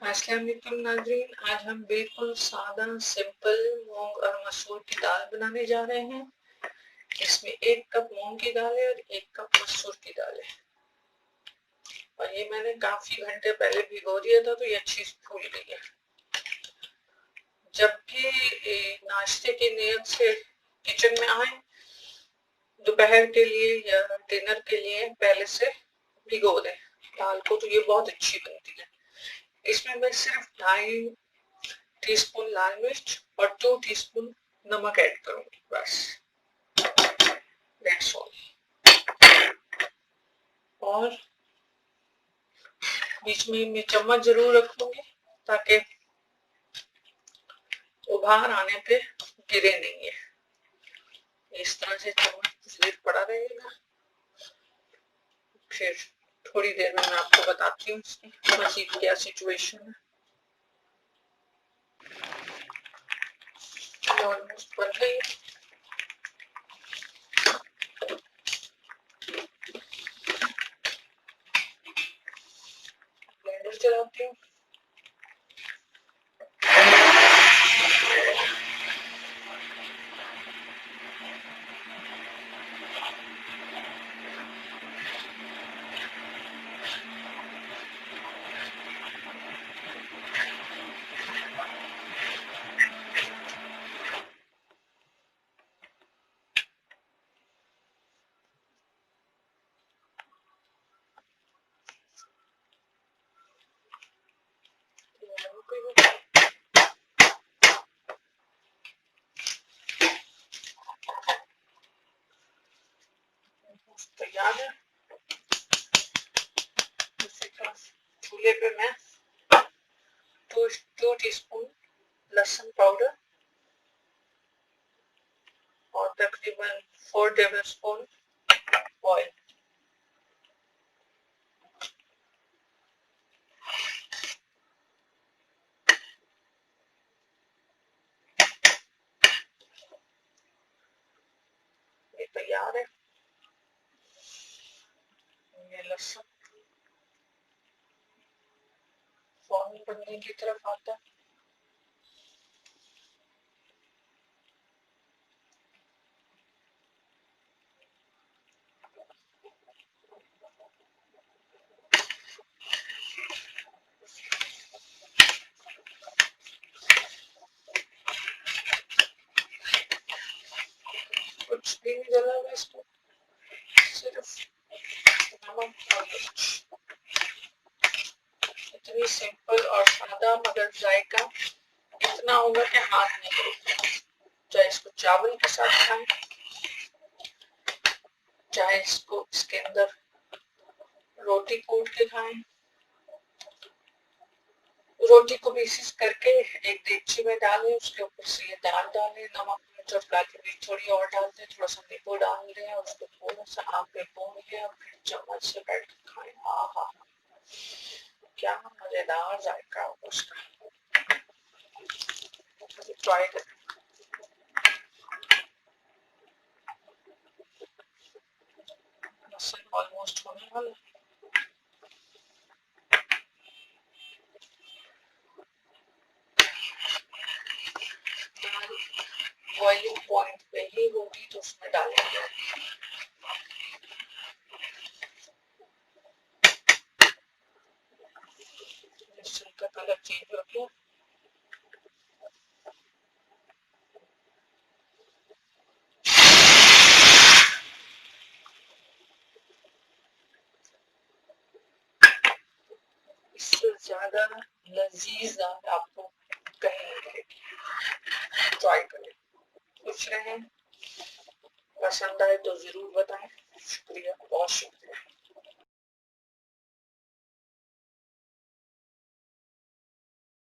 अस्सलाम वालेकुम नाज़रीन, आज हम बिल्कुल सादा सिंपल मूंग और मसूर की दाल बनाने जा रहे हैं। इसमें 1 कप मूंग की दाल है और 1 कप मसूर की दाल है और ये मैंने काफी घंटे पहले भिगो दिया था तो ये अच्छी फूल गई है। जब भी नाश्ते की नीयत से किचन में आए, दोपहर के लिए या डिनर के लिए पहले से भिगो दें दाल को, तो ये बहुत अच्छी बनती है। इसमें मैं सिर्फ 2.5 टीस्पून लाल मिर्च और 2 टीस्पून नमक ऐड करूंगी, बस दैट्स ऑल। और बीच में मैं चम्मच जरूर रखूंगी ताकि उभार आने पे गिरे नहीं है। इस तरह से चम्मच कुछ देर पड़ा रहेगा, फिर थोड़ी देर में मैं आपको बताती हूँ इसकी मजीद क्या सिचुएशन है। ऑलमोस्ट बन गई है। ब्लेंडर चलाती हूँ। तैयार है। चूल्हे पे मैं 2 टीस्पून लहसुन पाउडर और तकरीबन 4 टेबलस्पून ऑयल, ये तैयार है। ये लहसुन फौरन बनने की तरफ आता है। कुछ भी नहीं डाला हुआ इसमें, सिर्फ नमक और मिर्च। इतनी सिंपल और सादा मगर जायका इतना होगा कि हाथ नहीं लगेगा। चाहे इसको चावल के साथ खाएं, चाहे इसको इसके अंदर रोटी कोट के खाएं। रोटी को पीसेस करके एक देगची में डालें, उसके ऊपर से ये दाल डालें, नमक मिर्च और काली मिर्च थोड़ी और डाल दें, थोड़ा सा नींबू डाल दें और उसको थोड़ा सा आग पे भून लें और फिर चम्मच से बैठ कर खाएं। आहा, क्या मजेदार जायका होगा उसका। ट्राई करें। लहसुन ऑलमोस्ट होने वाला है। बॉइलिंग पॉइंट पे ही होगी तो उसमें डालेंगे। लहसुन का कलर चेंज हो गया। इससे ज्यादा लजीज दाल आपको कहीं नहीं मिलेगी। ट्राई करें। खुश रहें। पसंद आए तो जरूर बताएं। शुक्रिया, बहुत शुक्रिया।